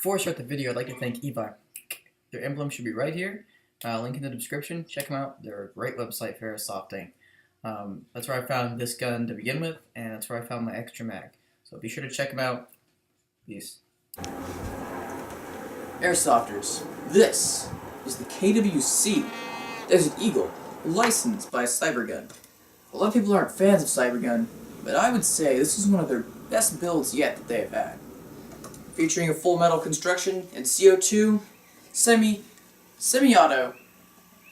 Before I start the video, I'd like to thank Eva. Their emblem should be right here. Link in the description. Check them out. They're a great website for airsofting. That's where I found this gun to begin with, and that's where I found my extra mag. So be sure to check them out. Peace. Airsofters, this is the KWC Desert Eagle, licensed by Ciber Gun. A lot of people aren't fans of Ciber Gun, but I would say this is one of their best builds yet that they've had. Featuring a full metal construction and CO2, semi-auto,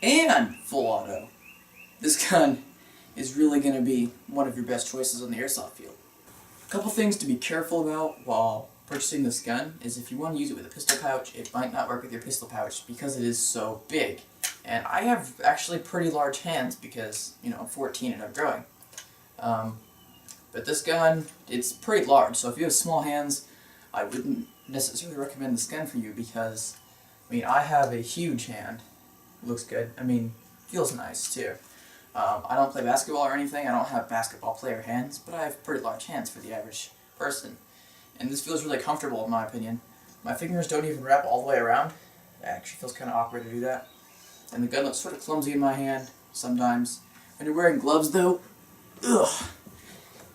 and full auto. This gun is really going to be one of your best choices on the airsoft field. A couple things to be careful about while purchasing this gun is if you want to use it with a pistol pouch, it might not work with your pistol pouch because it is so big. And I have actually pretty large hands because, you know, I'm 14 and I'm growing. But this gun, it's pretty large, so if you have small hands, I wouldn't necessarily recommend this gun for you because, I mean, I have a huge hand. It looks good. I mean, feels nice too. I don't play basketball or anything. I don't have basketball player hands, but I have pretty large hands for the average person. And this feels really comfortable in my opinion. My fingers don't even wrap all the way around. It actually feels kind of awkward to do that. And the gun looks sort of clumsy in my hand sometimes. When you're wearing gloves though,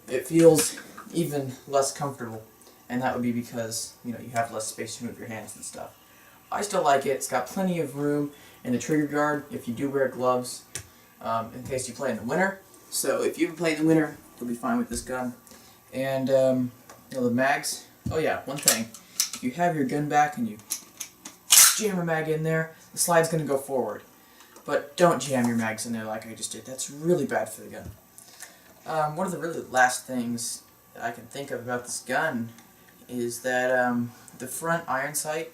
it feels even less comfortable. And that would be because, you know, you have less space to move your hands and stuff. I still like it. It's got plenty of room in the trigger guard if you do wear gloves, in case you play in the winter. So if you ever play in the winter, you'll be fine with this gun. And you know, the mags. Oh yeah, one thing. If you have your gun back and you jam a mag in there, the slide's going to go forward. But don't jam your mags in there like I just did. That's really bad for the gun. One of the really last things that I can think of about this gun is that the front iron sight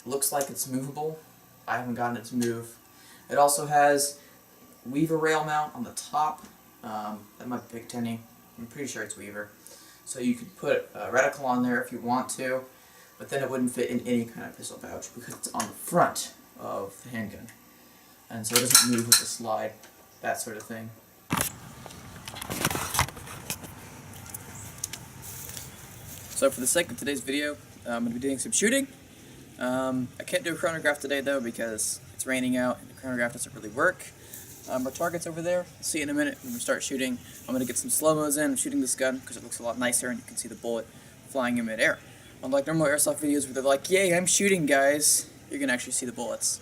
looks like it's movable. I haven't gotten it to move. It also has Weaver rail mount on the top. That might be Big Tenny. I'm pretty sure it's Weaver. So you could put a reticle on there if you want to, but then it wouldn't fit in any kind of pistol pouch because it's on the front of the handgun. And so it doesn't move with the slide, that sort of thing. So for the sake of today's video, I'm going to be doing some shooting. I can't do a chronograph today though because it's raining out and the chronograph doesn't really work. Our target's over there. I'll see you in a minute when we start shooting. I'm going to get some slow-mos in. I'm shooting this gun because it looks a lot nicer and you can see the bullet flying in midair. Unlike normal airsoft videos where they're like, yay, I'm shooting guys, you're going to actually see the bullets.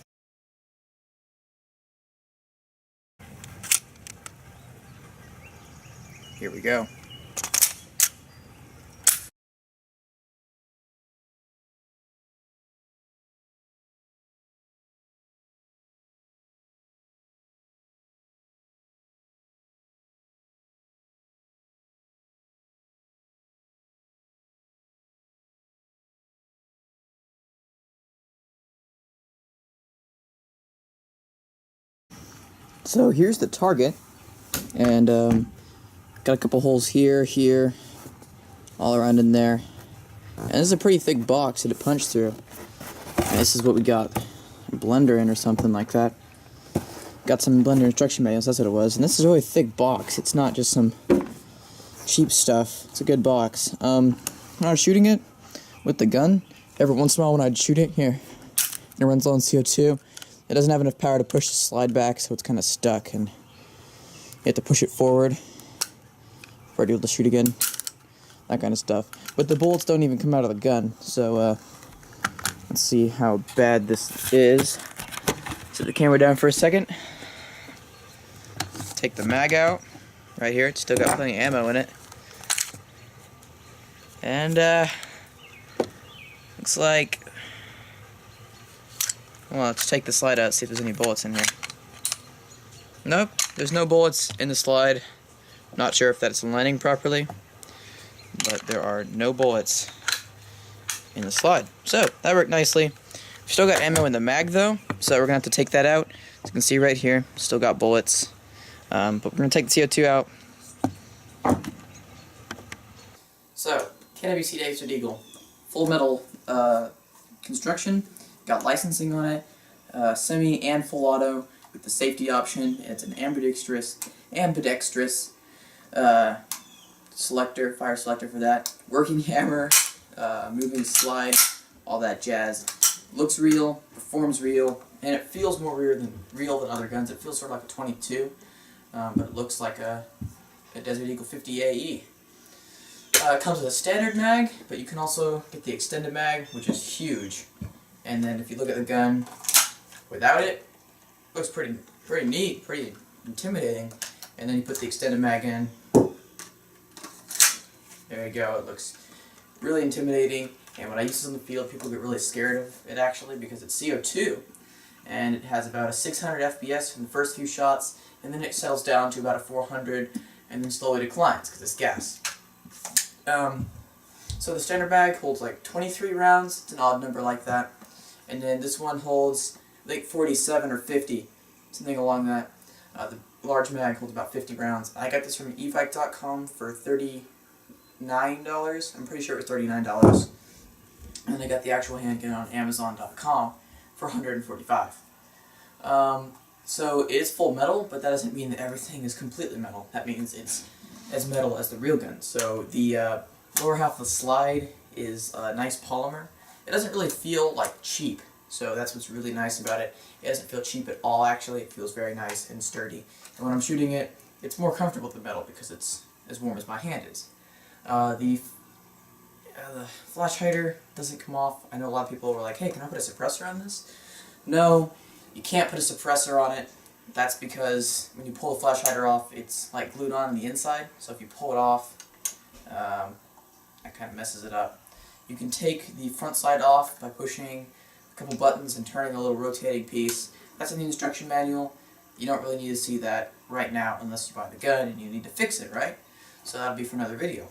Here we go. So here's the target, and got a couple holes here, all around in there. And this is a pretty thick box to punch through. And this is what we got, a blender in or something like that. Got some blender instruction manuals, that's what it was. And this is a really thick box. It's not just some cheap stuff. It's a good box. When I was shooting it with the gun, every once in a while when I'd shoot it, here, it runs low on CO2. It doesn't have enough power to push the slide back, so it's kind of stuck, and you have to push it forward for it to be able to shoot again, that kind of stuff. But the bullets don't even come out of the gun, so let's see how bad this is. Set the camera down for a second. Take the mag out, right here. It's still got plenty of ammo in it. And looks like, well, let's take the slide out, see if there's any bullets in here. Nope, there's no bullets in the slide. Not sure if that's lining properly, but there are no bullets in the slide. So, that worked nicely. We've still got ammo in the mag though, so we're going to have to take that out. As you can see right here, still got bullets. But we're going to take the CO2 out. So, KWC Desert Eagle. Full metal construction. Got licensing on it, semi and full auto with the safety option. It's an ambidextrous selector, fire selector for that. Working hammer, moving slide, all that jazz. Looks real, performs real, and it feels more real than other guns. It feels sort of like a 22, but it looks like a Desert Eagle 50 AE. It comes with a standard mag, but you can also get the extended mag, which is huge. And then if you look at the gun without it, it looks pretty neat, pretty intimidating. And then you put the extended mag in. There you go. It looks really intimidating. And when I use this in the field, people get really scared of it actually because it's CO2. And it has about a 600 FPS from the first few shots, and then it settles down to about a 400 and then slowly declines because it's gas. So the standard mag holds like 23 rounds. It's an odd number like that. And then this one holds like 47 or 50, something along that. The large mag holds about 50 rounds. I got this from evike.com for $39. I'm pretty sure it was $39. And I got the actual handgun on Amazon.com for $145. So it is full metal, but that doesn't mean that everything is completely metal. That means it's as metal as the real gun. So the lower half of the slide is a nice polymer. It doesn't really feel like cheap, so that's what's really nice about it. It doesn't feel cheap at all, actually. It feels very nice and sturdy. And when I'm shooting it, it's more comfortable than metal because it's as warm as my hand is. The flash hider doesn't come off. I know a lot of people were like, hey, can I put a suppressor on this? No, you can't put a suppressor on it. That's because when you pull the flash hider off, it's like glued on the inside. So if you pull it off, that kind of messes it up. You can take the front side off by pushing a couple buttons and turning a little rotating piece. That's in the instruction manual. You don't really need to see that right now unless you buy the gun and you need to fix it, right? So that'll be for another video.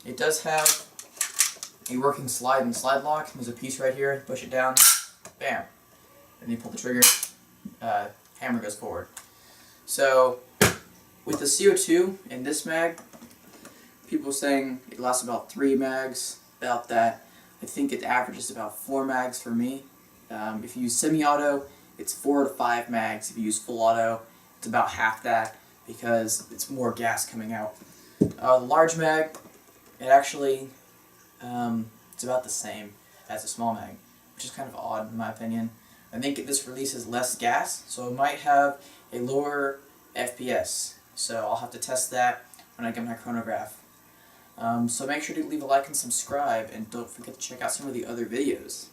It does have a working slide and slide lock. There's a piece right here. Push it down, bam. Then you pull the trigger, hammer goes forward. So with the CO2 in this mag, people are saying it lasts about 3 mags, about that. I think it averages about 4 mags for me. If you use semi-auto, it's 4 to 5 mags. If you use full auto, it's about half that because it's more gas coming out. The large mag, it actually, it's about the same as the small mag, which is kind of odd in my opinion. I think this releases less gas, so it might have a lower FPS. So I'll have to test that when I get my chronograph. So make sure to leave a like and subscribe, and don't forget to check out some of the other videos.